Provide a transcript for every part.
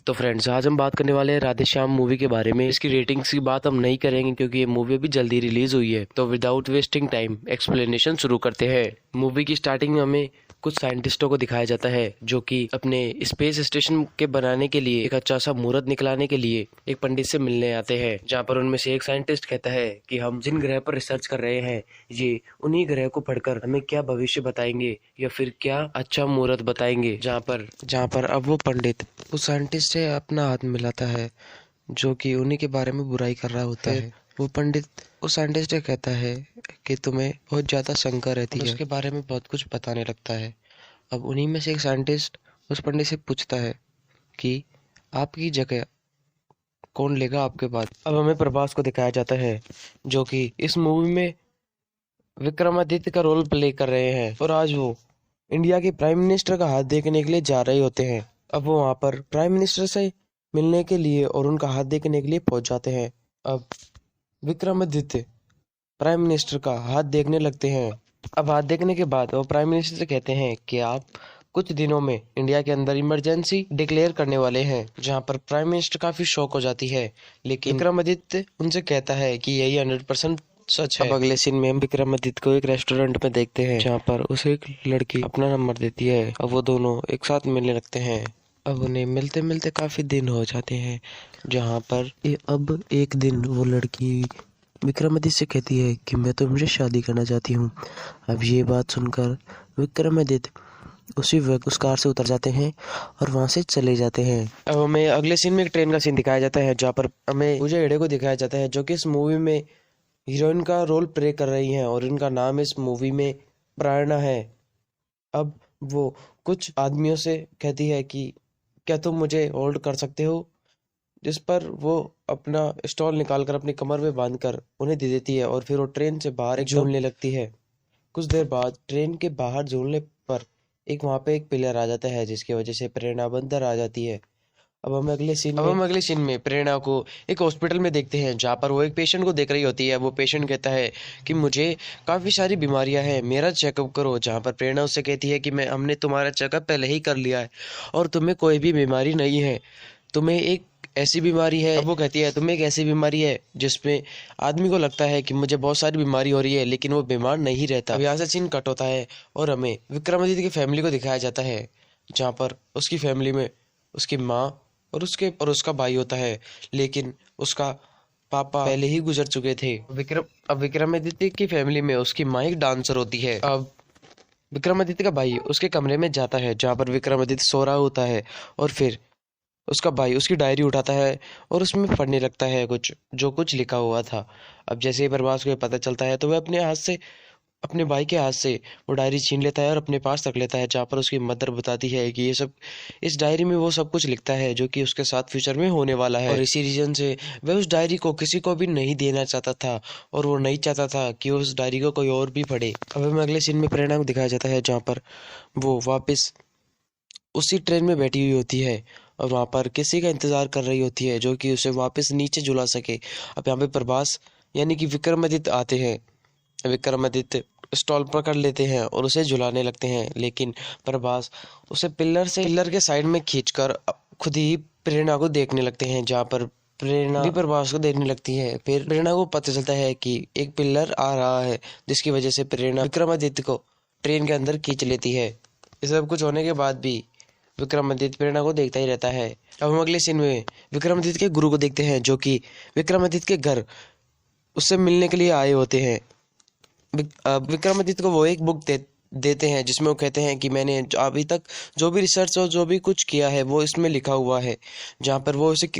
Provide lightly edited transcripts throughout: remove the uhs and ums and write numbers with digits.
तो फ्रेंड्स, आज हम बात करने वाले हैं राधे श्याम मूवी के बारे में। इसकी रेटिंग्स की बात हम नहीं करेंगे क्योंकि ये मूवी अभी जल्दी रिलीज हुई है। तो विदाउट वेस्टिंग टाइम एक्सप्लेनेशन शुरू करते हैं। मूवी की स्टार्टिंग में हमें कुछ साइंटिस्टों को दिखाया जाता है जो कि अपने स्पेस स्टेशन के बनाने के लिए एक अच्छा सा मुहूर्त निकलाने के लिए एक पंडित से मिलने आते हैं। जहाँ पर उनमें से एक साइंटिस्ट कहता है कि हम जिन ग्रह पर रिसर्च कर रहे हैं ये उन्हीं ग्रह को पढ़कर हमें क्या भविष्य बताएंगे या फिर क्या अच्छा मुहूर्त बताएंगे। जहाँ पर अब वो पंडित उस साइंटिस्ट से अपना हाथ मिलाता है जो कि उन्हीं के बारे में बुराई कर रहा होता है। वो पंडित उस साइंटिस्ट से कहता है कि तुम्हें बहुत ज्यादा शंका रहती है, उसके बारे में बहुत कुछ बताने लगता है। अब उन्हीं में से एक साइंटिस्ट उस पंडित से पूछता है कि आपकी जगह कौन लेगा आपके बाद। अब हमें प्रभास को दिखाया जाता है जो कि इस मूवी में विक्रमादित्य का रोल प्ले कर रहे हैं और आज वो इंडिया के प्राइम मिनिस्टर का हाथ देखने के लिए जा रहे होते हैं। अब वो वहाँ पर प्राइम मिनिस्टर से मिलने के लिए और उनका हाथ देखने के लिए पहुंच जाते हैं। अब विक्रमादित्य प्राइम मिनिस्टर का हाथ देखने लगते हैं। अब हाथ देखने के बाद वो प्राइम मिनिस्टर से कहते हैं कि आप कुछ दिनों में इंडिया के अंदर इमरजेंसी डिक्लेयर करने वाले हैं। जहाँ पर प्राइम मिनिस्टर काफी शॉक हो जाती है, लेकिन विक्रमादित्य उनसे कहता है कि यही 100% सच है। अब अगले सीन में हम विक्रमादित्य को एक रेस्टोरेंट में देखते हैं जहाँ पर उसे एक लड़की अपना नंबर देती है। अब वो दोनों एक साथ मिलने लगते हैं। अब उन्हें मिलते मिलते काफी दिन हो जाते हैं। जहाँ पर अब एक दिन वो लड़की विक्रमादित्य से कहती है कि मैं तुमसे शादी करना चाहती हूँ। अब ये बात सुनकर विक्रमादित्य उसी वक्त उस कार से उतर जाते हैं और वहां से चले जाते हैं। अब हमें अगले सीन में एक ट्रेन का सीन दिखाया जाता है जहाँ पर हमें पूजा हेगड़े को दिखाया जाता है जो कि इस मूवी में हीरोइन का रोल प्ले कर रही हैं और इनका नाम इस मूवी में प्रेरणा है। अब वो कुछ आदमियों से कहती है कि क्या तुम मुझे होल्ड कर सकते हो, जिस पर वो अपना स्टॉल निकालकर अपनी कमर में बांधकर उन्हें दे देती है और फिर वो ट्रेन से बाहर एक झूलने लगती है। कुछ देर बाद ट्रेन के बाहर झूलने पर वहां पे एक पिलर आ जाता है जिसकी वजह से प्रेरणा अंदर आ जाती है। अब हम अगले सीन में प्रेरणा को एक हॉस्पिटल में देखते हैं जहाँ पर वो एक पेशेंट को देख रही होती है। वो पेशेंट कहता है कि मुझे काफी सारी बीमारियां हैं, मेरा चेकअप करो। जहाँ पर प्रेरणा उससे कहती है कि हमने तुम्हारा चेकअप पहले ही कर लिया है और तुम्हें कोई भी बीमारी नहीं है, तुम्हें एक ऐसी बीमारी है। अब वो कहती है तुम्हें एक ऐसी बीमारी है जिसमें आदमी को लगता है कि मुझे बहुत सारी बीमारी हो रही है लेकिन वो बीमार नहीं रहता। अब यहाँ से सीन कट होता है और हमें विक्रमादित्य की फैमिली को दिखाया जाता है जहाँ पर उसकी फैमिली में उसकी माँ और उसका भाई होता है, लेकिन उसका पापा पहले ही गुजर चुके थे। अब विक्रमादित्य की फैमिली में उसकी माँ एक डांसर होती है। अब विक्रमादित्य का भाई उसके कमरे में जाता है जहाँ पर विक्रमादित्य सो रहा होता है और फिर उसका भाई उसकी डायरी उठाता है और उसमें पढ़ने लगता है कुछ लिखा हुआ था। अब जैसे ही प्रभास को ये पता चलता है तो वह अपने भाई के हाथ से वो डायरी छीन लेता है और अपने पास रख लेता है। जहाँ पर उसकी मदर बताती है कि ये सब इस डायरी में वो सब कुछ लिखता है जो कि उसके साथ फ्यूचर में होने वाला है और इसी रीजन से वह उस डायरी को किसी को भी नहीं देना चाहता था और वो नहीं चाहता था कि उस डायरी को कोई और भी पढ़े। अब हमें अगले सीन में प्रेरणा को दिखाया जाता है जहाँ पर वो वापस उसी ट्रेन में बैठी हुई होती है और वहां पर किसी का इंतजार कर रही होती है जो कि उसे वापस नीचे झुला सके। अब यहाँ पे प्रभास यानी कि विक्रमादित्य आते हैं। विक्रमादित्य स्टॉल पकड़ लेते हैं और उसे झुलाने लगते हैं, लेकिन प्रभास उसे पिलर के साइड में खींचकर खुद ही प्रेरणा को देखने लगते हैं। जहाँ पर प्रेरणा भी प्रभास को देखने लगती है। फिर प्रेरणा को पता चलता है कि एक पिलर आ रहा है जिसकी वजह से प्रेरणा विक्रमादित्य को ट्रेन के अंदर खींच लेती है। ये सब कुछ होने के बाद भी विक्रमादित्य प्रेरणा को देखता ही रहता है। अब हम अगले सीन में विक्रमादित्य के गुरु को देखते हैं जो कि विक्रमादित्य के घर उससे मिलने के लिए आए होते हैं। विक्रमादित्य को वो एक बुक देते हैं जिसमें वो कहते हैं कि मैंने अभी तक जो भी रिसर्च और जो भी कुछ किया है वो इसमें लिखा हुआ है। जहाँ पर वो उसे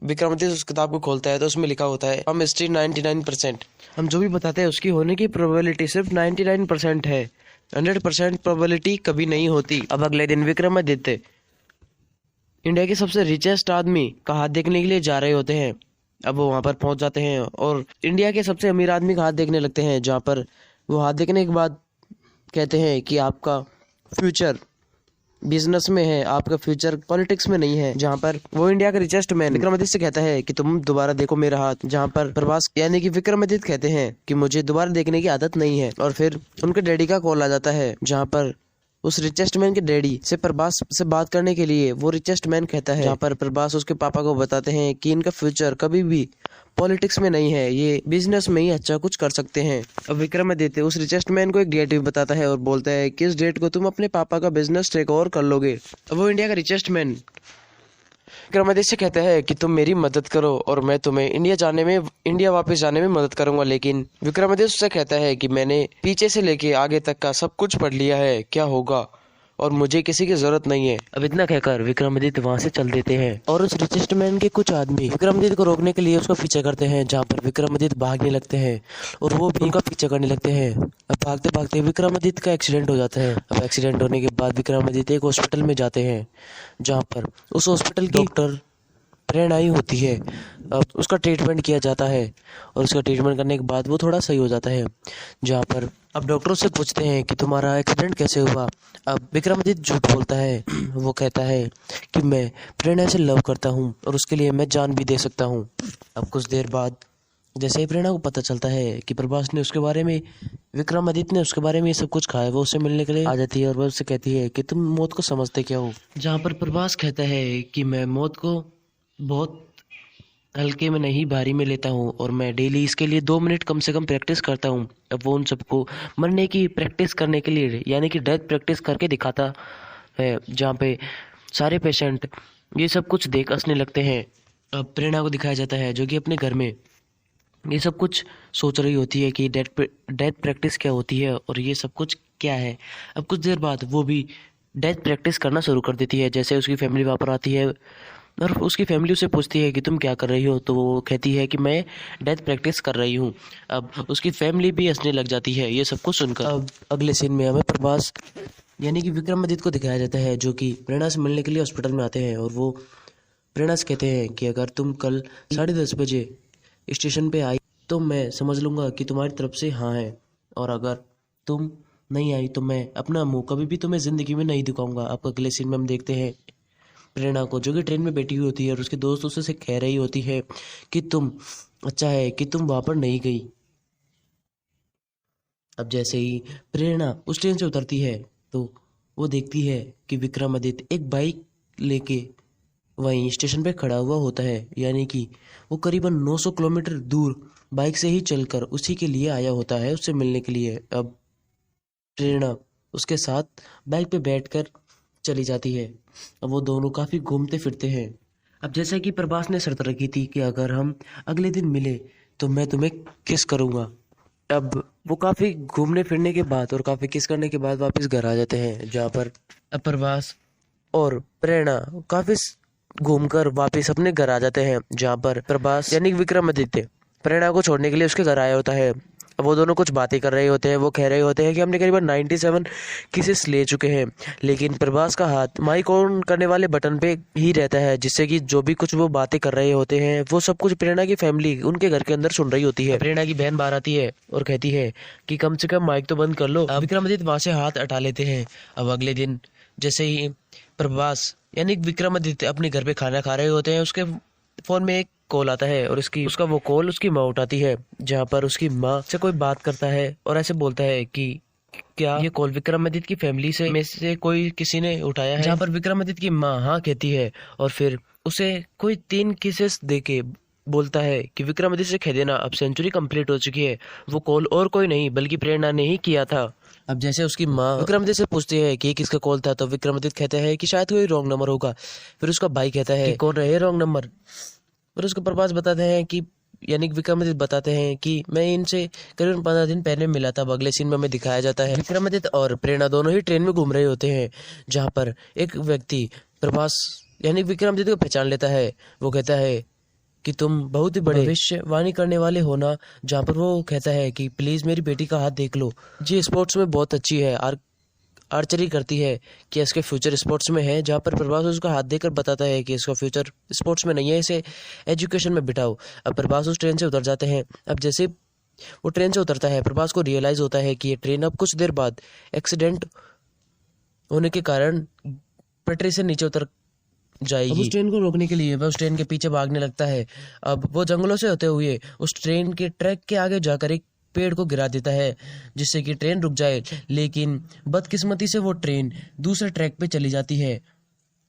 विक्रमादित्य उस किताब को खोलता है तो उसमें लिखा होता है हम हिस्ट्री 99%, हम जो भी बताते हैं उसकी होने की प्रोबेबिलिटी सिर्फ 99% है, 100% प्रोबेबिलिटी कभी नहीं होती। अब अगले दिन विक्रमादित्य इंडिया के सबसे रिचेस्ट आदमी का हाथ देखने के लिए जा रहे होते हैं। अब वो वहां पर पहुंच जाते हैं और इंडिया के सबसे अमीर आदमी का हाथ देखने लगते हैं। जहां पर वो हाथ देखने के बाद कहते हैं कि आपका फ्यूचर बिजनेस में है, आपका फ्यूचर पॉलिटिक्स में नहीं है। जहां पर वो इंडिया का रिचेस्ट मैन विक्रमादित्य से कहता है कि तुम दोबारा देखो मेरा हाथ। जहां पर प्रभास यानी कि विक्रमादित्य कहते हैं कि मुझे दोबारा देखने की आदत नहीं है। और फिर उनके डैडी का कॉल आ जाता है जहां पर उस रिचेस्ट मैन के डैडी से प्रभास से बात करने के लिए वो रिचेस्ट मैन कहता है, जहाँ पर प्रभास उसके पापा को बताते हैं कि इनका फ्यूचर कभी भी पॉलिटिक्स में नहीं है, ये बिजनेस में ही अच्छा कुछ कर सकते हैं। अब विक्रमादित्य उस रिचेस्ट मैन को एक डेट भी बताता है और बोलता है कि इस डेट को तुम अपने पापा का बिजनेस टेक ओवर कर लोगे। अब वो इंडिया का रिचेस्ट मैन विक्रमादित्य कहता है कि तुम मेरी मदद करो और मैं तुम्हें इंडिया वापस जाने में मदद करूंगा। लेकिन विक्रमादित्य उससे कहता है कि मैंने पीछे से लेके आगे तक का सब कुछ पढ़ लिया है, क्या होगा, और मुझे किसी की जरूरत नहीं है। अब इतना कहकर विक्रमादित्य वहां से चल देते हैं और उस रिचेस्ट मैन के कुछ आदमी विक्रमादित्य को रोकने के लिए उसका पीछा करते हैं, जहाँ पर विक्रमादित्य भागने लगते हैं और वो भी उनका पीछा करने लगते हैं। अब भागते भागते विक्रमादित्य का एक्सीडेंट हो जाता है। अब एक्सीडेंट होने के बाद विक्रमादित्य एक हॉस्पिटल में जाते हैं, जहाँ पर उस हॉस्पिटल की डॉक्टर प्रेरणा ही होती है। अब उसका ट्रीटमेंट किया जाता है और उसका ट्रीटमेंट करने के बाद वो थोड़ा सही हो जाता है, जहाँ पर अब डॉक्टर से पूछते हैं कि तुम्हारा एक्सीडेंट कैसे हुआ। अब विक्रमादित्य झूठ बोलता है, वो कहता है कि मैं प्रेरणा से लव करता हूँ और उसके लिए मैं जान भी दे सकता हूँ। अब कुछ देर बाद जैसे ही प्रेरणा को पता चलता है कि प्रभास ने उसके बारे में विक्रमादित्य ने उसके बारे में ये सब कुछ खाया, वो उससे मिलने के लिए आ जाती है और वो उससे कहती है कि तुम मौत को समझते क्या हो। जहाँ पर प्रभास कहता है कि मैं मौत को बहुत हल्के में नहीं भारी में लेता हूँ और मैं डेली इसके लिए 2 मिनट कम से कम प्रैक्टिस करता हूँ। अब वो उन सबको मरने की प्रैक्टिस करने के लिए यानी कि डेथ प्रैक्टिस करके दिखाता है, जहाँ पे सारे पेशेंट ये सब कुछ देख हंसने लगते हैं। अब प्रेरणा को दिखाया जाता है जो कि अपने घर में ये सब कुछ सोच रही होती है कि डेथ प्रैक्टिस क्या होती है और ये सब कुछ क्या है। अब कुछ देर बाद वो भी डेथ प्रैक्टिस करना शुरू कर देती है। जैसे उसकी फैमिली वापस आती है और उसकी फैमिली उससे पूछती है कि तुम क्या कर रही हो, तो वो कहती है कि मैं डेथ प्रैक्टिस कर रही हूँ। अब उसकी फैमिली भी हंसने लग जाती है ये सब कुछ सुनकर। अब अगले सीन में हमें प्रभास यानी कि विक्रमादित्य को दिखाया जाता है, जो कि प्रेरणा से मिलने के लिए हॉस्पिटल में आते हैं और वो प्रेरणा से कहते हैं कि अगर तुम कल 10:30 बजे स्टेशन पे आई तो मैं समझ लूँगा कि तुम्हारी तरफ से हाँ है, और अगर तुम नहीं आई तो मैं अपना मुँह कभी भी तुम्हें ज़िंदगी में नहीं दिखाऊंगा। अब अगले सीन में हम देखते हैं प्रेरणा को जो कि ट्रेन में बैठी हुई होती है और उसके दोस्त उससे कह रही होती है कि तुम अच्छा है कि तुम वहां पर नहीं गई। अब जैसे ही प्रेरणा उस ट्रेन से उतरती है तो वो देखती है कि विक्रमादित्य एक बाइक लेके वहीं स्टेशन पे खड़ा हुआ होता है, यानी कि वो करीबन 900 किलोमीटर दूर बाइक से ही चलकर उसी के लिए आया होता है, उससे मिलने के लिए। अब प्रेरणा उसके साथ बाइक पे बैठकर चली जाती है। अब वो दोनों काफ़ी घूमते फिरते हैं। अब जैसा कि प्रभास ने शर्त रखी थी कि अगर हम अगले दिन मिले तो मैं तुम्हें किस करूँगा। अब वो काफ़ी घूमने फिरने के बाद और काफ़ी किस करने के बाद वापस घर आ जाते हैं, जहाँ पर अब प्रभास और प्रेरणा काफ़ी घूमकर वापस अपने घर आ जाते हैं, जहाँ पर प्रभास यानी विक्रमादित्य प्रेरणा को छोड़ने के लिए उसके घर आया होता है। अब वो दोनों कुछ बातें कर रहे होते हैं। वो कह रहे होते हैं कि हमने करीबन 97 केसेस ले चुके हैं, लेकिन प्रभास का हाथ माइक ऑन करने वाले बटन पे ही रहता है, जिससे कि जो भी कुछ वो बातें कर रहे होते हैं वो सब कुछ प्रेरणा की फैमिली उनके घर के अंदर सुन रही होती है। प्रेरणा की बहन बाहर आती है और कहती है कि कम से कम माइक तो बंद कर लो। विक्रमादित्य वहां से हाथ हटा लेते हैं। अब अगले दिन जैसे ही प्रभास यानी विक्रमादित्य अपने घर पे खाना खा रहे होते हैं, उसके फोन में एक कॉल आता है और उसका वो कॉल उसकी माँ उठाती है, जहाँ पर उसकी माँ से कोई बात करता है और ऐसे बोलता है कि क्या ये कॉल विक्रमादित्य की फैमिली से में से कोई किसी ने उठाया है। जहाँ पर विक्रमादित्य की माँ हाँ कहती है और फिर उसे कोई 3 केसेस देके बोलता है कि विक्रमादित्य से कह देना अब सेंचुरी कंप्लीट हो चुकी है, वो कॉल और कोई नहीं बल्कि प्रेरणा ने ही किया था। अब जैसे उसकी माँ विक्रमादित्य से पूछती है कि किसका कॉल था, तो विक्रमादित्य कहता है कि शायद कोई रॉन्ग नंबर होगा। फिर उसका भाई कहता है कि कौन रहे रॉन्ग नंबर। फिर उसको प्रभास बताते हैं कि यानी कि विक्रमादित्य बताते हैं कि मैं इनसे करीबन 15 दिन पहले मिला था। अगले सीन में हमें दिखाया जाता है विक्रमादित्य और प्रेरणा दोनों ही ट्रेन में घूम रहे होते हैं, जहाँ पर एक व्यक्ति प्रभास यानी विक्रमादित्य को पहचान लेता है। वो कहता है कि तुम बहुत ही बड़े भविष्यवाणी करने वाले हो ना, जहाँ पर वो कहता है कि प्लीज मेरी बेटी का हाथ देख लो, जी स्पोर्ट्स में बहुत अच्छी है, आर्चरी करती है, कि इसके फ्यूचर स्पोर्ट्स में है। जहाँ पर प्रभास उसका हाथ देकर बताता है कि इसका फ्यूचर स्पोर्ट्स में नहीं है, इसे एजुकेशन में बिठाओ। अब प्रभास उस ट्रेन से उतर जाते हैं। अब जैसे वो ट्रेन से उतरता है प्रभास को रियलाइज होता है कि ये ट्रेन अब कुछ देर बाद एक्सीडेंट होने के कारण पटरी से नीचे उतर जाएगी। उस ट्रेन को रोकने के लिए वह उस ट्रेन के पीछे भागने लगता है। अब वो जंगलों से होते हुए उस ट्रेन के ट्रैक के आगे जाकर एक पेड़ को गिरा देता है जिससे कि ट्रेन रुक जाए, लेकिन बदकिस्मती से वो ट्रेन दूसरे ट्रैक पे चली जाती है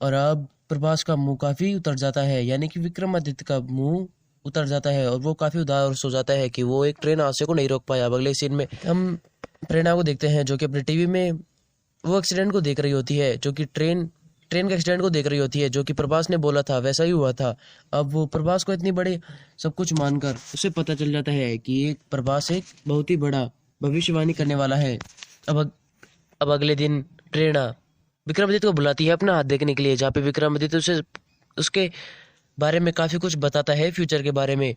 और अब प्रभास का मुंह काफी उतर जाता है, यानी कि विक्रमादित्य का मुंह उतर जाता है और वो काफी उदास हो जाता है कि वो एक ट्रेन हादसे को नहीं रोक पाया। अब अगले सीन में हम प्रेरणा को देखते हैं जो कि अपने टीवी में वो एक्सीडेंट को देख रही होती है, जो कि ट्रेन के एक्सीडेंट को देख रही होती है, जो कि प्रभास ने बोला था वैसा ही हुआ था। अब वो प्रभास को इतनी बड़े सब कुछ मानकर उसे पता चल जाता है कि एक प्रभास एक बहुत ही बड़ा भविष्यवाणी करने वाला है। अब अगले दिन प्रेरणा विक्रमादित्य को बुलाती है अपना हाथ देखने के लिए, जहाँ पे विक्रमादित्य उसे उसके बारे में काफी कुछ बताता है फ्यूचर के बारे में,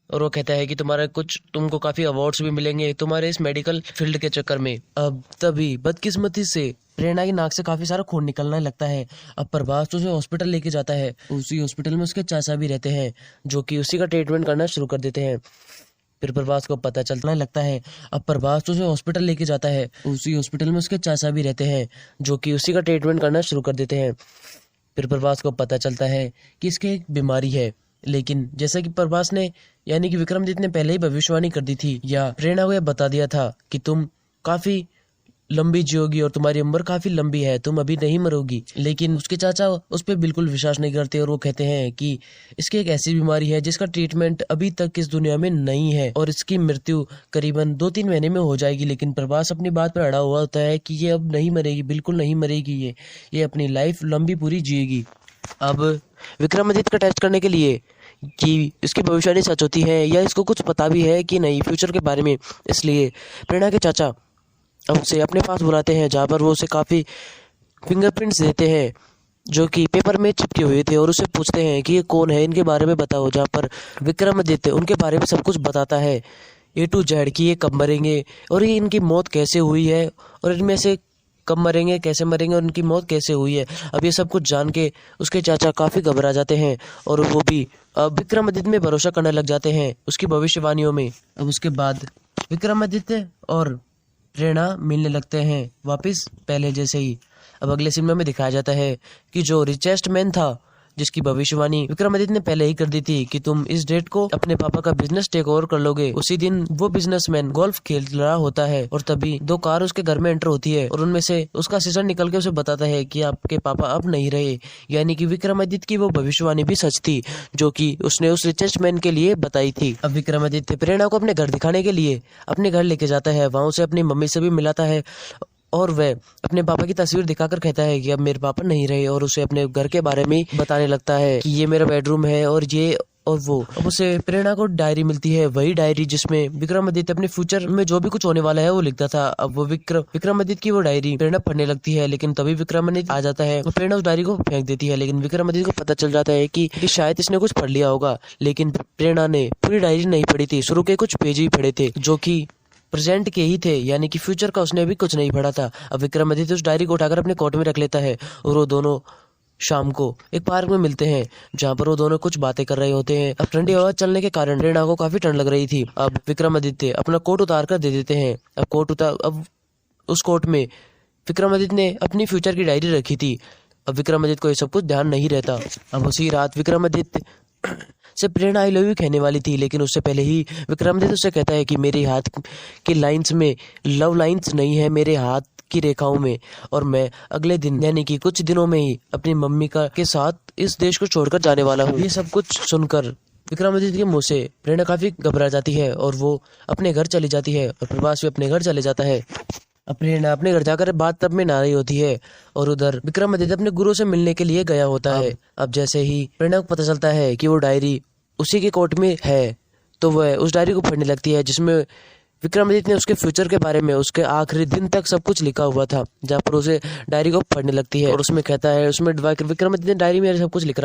और वो कहता है कि तुमको काफी अवार्ड्स भी मिलेंगे तुम्हारे इस मेडिकल फील्ड के चक्कर में। अब तभी बदकिस्मती से प्रेरणा की नाक से काफी सारा खून निकलने लगता है। अब प्रभास तो उसे हॉस्पिटल लेके जाता है, उसी हॉस्पिटल में उसके चाचा भी रहते हैं जो कि उसी का ट्रीटमेंट करना शुरू कर देते हैं। फिर प्रभास को पता चलने लगता है, अब प्रभास तो उसे हॉस्पिटल लेके जाता है, उसी हॉस्पिटल में उसके चाचा भी रहते हैं जो कि उसी का ट्रीटमेंट करना शुरू कर देते हैं। फिर प्रभास को पता चलता है कि इसके एक बीमारी है, लेकिन जैसा कि प्रभास ने यानी कि विक्रमादित्य ने पहले ही भविष्यवाणी कर दी थी या प्रेरणा को यह बता दिया था कि तुम काफी लंबी जियोगी और तुम्हारी उम्र काफी लंबी है, तुम अभी नहीं मरोगी, लेकिन उसके चाचा उस पर बिल्कुल विश्वास नहीं करते और वो कहते हैं कि इसकी एक ऐसी बीमारी है जिसका ट्रीटमेंट अभी तक इस दुनिया में नहीं है और इसकी मृत्यु करीबन 2-3 महीने में हो जाएगी। लेकिन प्रभास अपनी बात पर अड़ा हुआ होता है कि ये अब नहीं मरेगी, बिल्कुल नहीं मरेगी, ये अपनी लाइफ लंबी पूरी जिएगी। अब विक्रमादित्य का टेस्ट करने के लिए कि इसकी भविष्यवाणी सच होती है या इसको कुछ पता भी है कि नहीं फ्यूचर के बारे में, इसलिए प्रेरणा के चाचा अब उसे अपने पास बुलाते हैं, जहाँ पर वो उसे काफ़ी फिंगरप्रिंट्स देते हैं जो कि पेपर में चिपके हुए थे और उसे पूछते हैं कि ये कौन है, इनके बारे में बताओ। जहाँ पर विक्रमादित्य उनके बारे में सब कुछ बताता है A to Z कि ये कब मरेंगे और ये इनकी मौत कैसे हुई है और इनमें से कब मरेंगे, कैसे मरेंगे और उनकी मौत कैसे हुई है। अब ये सब कुछ जान के उसके चाचा काफ़ी घबरा जाते हैं और वो भी अब विक्रमादित्य में भरोसा करने लग जाते हैं उसकी भविष्यवाणियों में। अब उसके बाद विक्रमादित्य और प्रेरणा मिलने लगते हैं वापस पहले जैसे ही। अब अगले सीन में हमें दिखाया जाता है कि जो रिचेस्ट मैन था जिसकी भविष्यवाणी विक्रमादित्य ने पहले ही कर दी थी कि तुम इस डेट को अपने पापा का बिजनेस टेक ओवर कर लोगे, उसी दिन वो बिजनेसमैन गोल्फ खेल रहा होता है और तभी 2 कार उसके घर में एंटर होती है और उनमें से उसका सिस्टर निकल के उसे बताता है कि आपके पापा अब नहीं रहे, यानी कि विक्रमादित्य की वो भविष्यवाणी भी सच थी जो कि उसने उस रिचेस्ट मैन के लिए बताई थी। अब विक्रमादित्य प्रेरणा को अपने घर दिखाने के लिए अपने घर लेके जाता है, वहां उसे अपनी मम्मी से भी मिलाता है और वह अपने पापा की तस्वीर दिखाकर कहता है कि अब मेरे पापा नहीं रहे और उसे अपने घर के बारे में बताने लगता है कि ये मेरा बेडरूम है और ये और वो। अब उसे प्रेरणा को डायरी मिलती है, वही डायरी जिसमें विक्रमादित्य अपने फ्यूचर में जो भी कुछ होने वाला है वो लिखता था। अब वो विक्रमादित्य की वो डायरी प्रेरणा पढ़ने लगती है, लेकिन तभी विक्रमादित्य आ जाता है और प्रेरणा उस डायरी को फेंक देती है। लेकिन विक्रमादित्य को पता चल जाता है कि शायद इसने कुछ पढ़ लिया होगा, लेकिन प्रेरणा ने पूरी डायरी नहीं पढ़ी थी, शुरू के कुछ पेज ही पढ़े थे जो कि प्रेजेंट के ही थे, यानी कि फ्यूचर का उसने भी कुछ नहीं पढ़ा था। अब विक्रमादित्य उस डायरी को उठाकर अपने कोट में रख लेता है और वो दोनों शाम को एक पार्क में मिलते हैं जहाँ पर वो दोनों कुछ बातें कर रहे होते हैं। अब ठंडी हवा चलने के कारण प्रेरणा को काफी ठंड लग रही थी। अब विक्रमादित्य अपना कोट उतार कर दे देते हैं। अब उस कोट में विक्रमादित्य ने अपनी फ्यूचर की डायरी रखी थी। अब विक्रमादित्य को ये सब कुछ ध्यान नहीं रहता। अब उसी रात विक्रमादित्य से प्रेरणा आई लव यू कहने वाली थी, लेकिन उससे पहले ही विक्रमादित्य उससे कहता है कि मेरे हाथ की लाइंस में लव लाइंस नहीं है, मेरे हाथ की रेखाओं में, और मैं अगले दिन यानी कि कुछ दिनों में ही अपनी मम्मी के साथ इस देश को छोड़कर जाने वाला हूँ। ये सब कुछ सुनकर विक्रमादित्य के मुंह से प्रेरणा काफी घबरा जाती है और वो अपने घर चली जाती है और प्रभास भी अपने घर चले जाता है। अब प्रेरणा अपने घर जाकर बात तब में ना रही होती है और उधर विक्रमादित्य अपने गुरु से मिलने के लिए गया होता है। अब जैसे ही प्रेरणा को पता चलता है कि वो डायरी उसी के कोट में है, तो वह उस डायरी को पढ़ने लगती है जिसमें विक्रमादित्य ने उसके फ्यूचर के बारे में उसके आखिरी दिन तक सब कुछ लिखा हुआ था। जहाँ पर उसे डायरी को पढ़ने लगती है और उसमें कहता है, उसमें विक्रमादित्य ने डायरी में सब कुछ लिख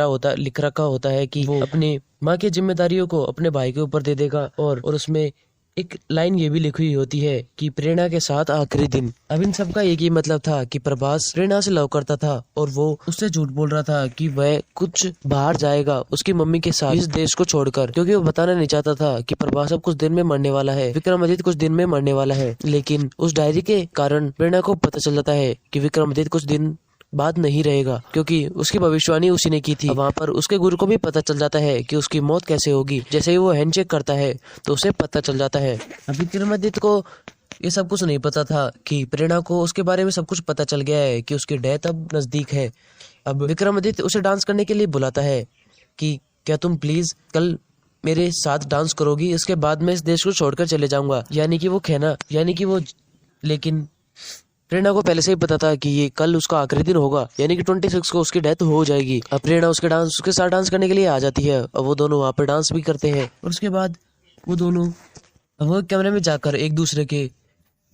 रखा होता है कि वो अपनी माँ की जिम्मेदारियों को अपने भाई के ऊपर दे देगा और उसमें एक लाइन ये भी लिखी हुई होती है कि प्रेरणा के साथ आखिरी दिन। अब इन सब का एक ही मतलब था कि प्रभास प्रेरणा से लव करता था और वो उससे झूठ बोल रहा था कि वह कुछ बाहर जाएगा उसकी मम्मी के साथ इस देश को छोड़कर, क्योंकि वो बताना नहीं चाहता था कि प्रभास अब कुछ दिन में मरने वाला है, विक्रमादित्य कुछ दिन में मरने वाला है। लेकिन उस डायरी के कारण प्रेरणा को पता चल जाता है कि विक्रमादित्य कुछ दिन बाद नहीं रहेगा, क्योंकि उसकी भविष्यवाणी उसी ने की थी। वहाँ पर उसके गुरु को भी पता चल जाता है कि उसकी मौत कैसे होगी। जैसे ही वो हैंडशेक करता है तो उसे पता चल जाता है। अभी विक्रमादित्य को ये सब कुछ नहीं पता था कि प्रेरणा को उसके बारे में सब कुछ पता चल गया है कि उसकी डेथ अब नजदीक है। अब विक्रमादित्य उसे डांस करने के लिए बुलाता है कि क्या तुम प्लीज कल मेरे साथ डांस करोगी, इसके बाद मैं इस देश को छोड़कर चले जाऊंगा। लेकिन प्रेरणा को पहले से ही पता था कि ये कल उसका आखिरी दिन होगा, यानी कि 26 को उसकी डेथ हो जाएगी। अब प्रेरणा उसके साथ डांस करने के लिए आ जाती है और वो दोनों वहाँ पर डांस भी करते हैं। और उसके बाद वो कैमरे में जाकर एक दूसरे के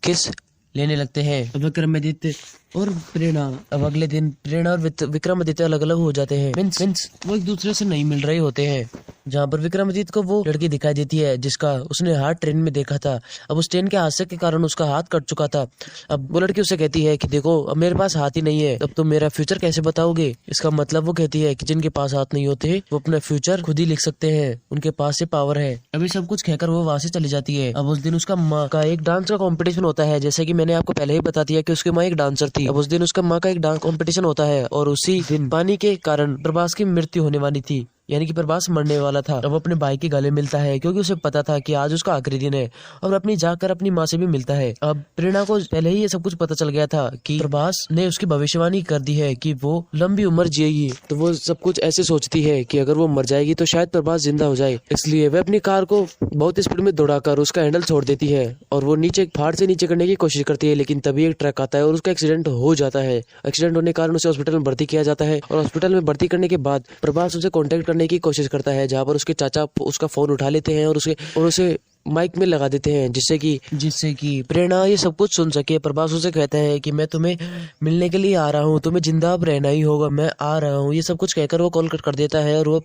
किस लेने लगते हैं। विक्रमादित्य और प्रेरणा, अब अगले दिन प्रेरणा और विक्रमादित्य अलग अलग हो जाते हैं। मीन्स वो एक दूसरे से नहीं मिल रहे होते हैं। जहाँ पर विक्रमादित्य को वो लड़की दिखाई देती है जिसका उसने हाथ ट्रेन में देखा था। अब उस ट्रेन के हादसे के कारण उसका हाथ कट चुका था। अब वो लड़की उसे कहती है कि देखो अब मेरे पास हाथ ही नहीं है, अब तुम मेरा फ्यूचर कैसे बताओगे। इसका मतलब वो कहती है कि जिनके पास हाथ नहीं होते वो अपना फ्यूचर खुद ही लिख सकते हैं, उनके पास से पावर है। अभी सब कुछ कहकर वो वहां से चली जाती है। अब उस दिन उसका माँ का एक डांस का कॉम्पिटिशन होता है, जैसे कि मैंने आपको पहले ही बता दिया कि उसकी माँ एक डांसर थी। अब उस दिन उसका माँ का एक डांस कॉम्पिटिशन होता है और उसी दिन पानी के कारण प्रभास की मृत्यु होने वाली थी, यानी कि प्रभास मरने वाला था। अब अपने भाई के गले मिलता है क्योंकि उसे पता था कि आज उसका आखिरी दिन है, और अपनी जाकर अपनी माँ से भी मिलता है। अब प्रेरणा को पहले ही ये सब कुछ पता चल गया था कि प्रभास ने उसकी भविष्यवाणी कर दी है कि वो लंबी उम्र जिएगी। तो वो सब कुछ ऐसे सोचती है कि अगर वो मर जाएगी तो शायद प्रभास जिंदा हो जाए, इसलिए वह अपनी कार को बहुत स्पीड में दौड़ाकर उसका हैंडल छोड़ देती है और वो नीचे फाड़ से नीचे करने की कोशिश करती है। लेकिन तभी एक ट्रक आता है और उसका एक्सीडेंट हो जाता है। एक्सीडेंट होने के कारण उसे हॉस्पिटल में भर्ती किया जाता है और हॉस्पिटल में भर्ती करने के बाद प्रभास उसे कॉन्टेक्ट करने की कोशिश करता है, जहाँ पर उसके चाचा उसका फोन उठा लेते हैं और उसे माइक में लगा देते हैं, जिससे कि प्रेरणा ये सब कुछ सुन सके। प्रभास उसे कहता है कि मैं तुम्हें मिलने के लिए आ रहा हूँ, तुम्हें जिंदा अब रहना ही होगा, मैं आ रहा हूँ। ये सब कुछ कहकर वो कॉल कट कर देता है और वो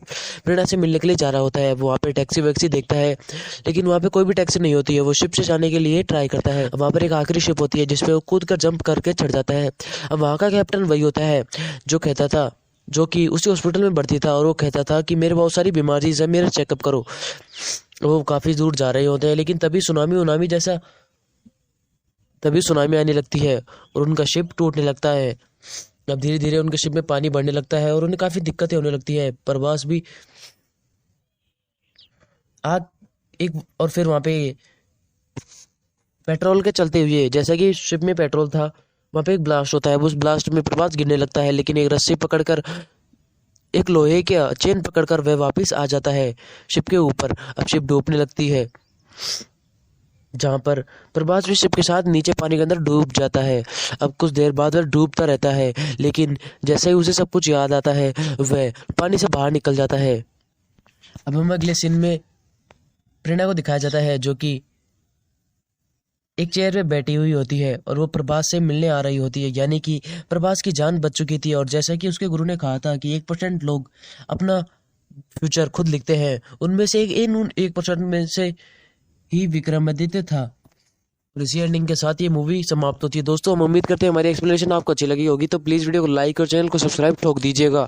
प्रेरणा से मिलने के लिए जा रहा होता है। वो वहाँ पे टैक्सी वैक्सी देखता है, लेकिन वहाँ पे कोई भी टैक्सी नहीं होती है। वो शिप से जाने के लिए ट्राई करता है। वहाँ पर एक आखिरी शिप होती है जिसपे वो कूद कर जंप करके चढ़ जाता है। अब वहाँ का कैप्टन वही होता है जो कि उसी हॉस्पिटल में भर्ती था और वो कहता था कि मेरे बहुत सारी बीमारीज है, मेरा चेकअप करो। वो काफी दूर जा रहे होते हैं, लेकिन तभी सुनामी आने लगती है और उनका शिप टूटने लगता है। अब धीरे धीरे उनके शिप में पानी बढ़ने लगता है और उन्हें काफी दिक्कतें होने लगती है। प्रभास भी और फिर वहां पे पेट्रोल के चलते हुए, जैसा कि शिप में पेट्रोल था, वहां पे एक ब्लास्ट होता है। उस ब्लास्ट में प्रभास गिरने लगता है, लेकिन एक रस्सी पकड़कर, एक लोहे के चेन पकड़कर वह वापस आ जाता है शिप के ऊपर। अब शिप डूबने लगती है, जहां पर प्रभास भी शिप के साथ नीचे पानी के अंदर डूब जाता है। अब कुछ देर बाद वह डूबता रहता है, लेकिन जैसे ही उसे सब कुछ याद आता है वह पानी से बाहर निकल जाता है। अब हम अगले सीन में प्रेरणा को दिखाया जाता है, जो कि एक चेयर पे बैठी हुई होती है और वो प्रभास से मिलने आ रही होती है, यानी कि प्रभास की जान बच चुकी थी। और जैसा कि उसके गुरु ने कहा था कि 1% लोग अपना फ्यूचर खुद लिखते हैं, उनमें से 1% में से ही विक्रमादित्य था। और इसी एंडिंग के साथ ये मूवी समाप्त होती है। दोस्तों, हम उम्मीद करते हैं हमारी एक्सप्लेनेशन आपको अच्छी लगी होगी, तो प्लीज वीडियो को लाइक और चैनल को सब्सक्राइब ठोक दीजिएगा।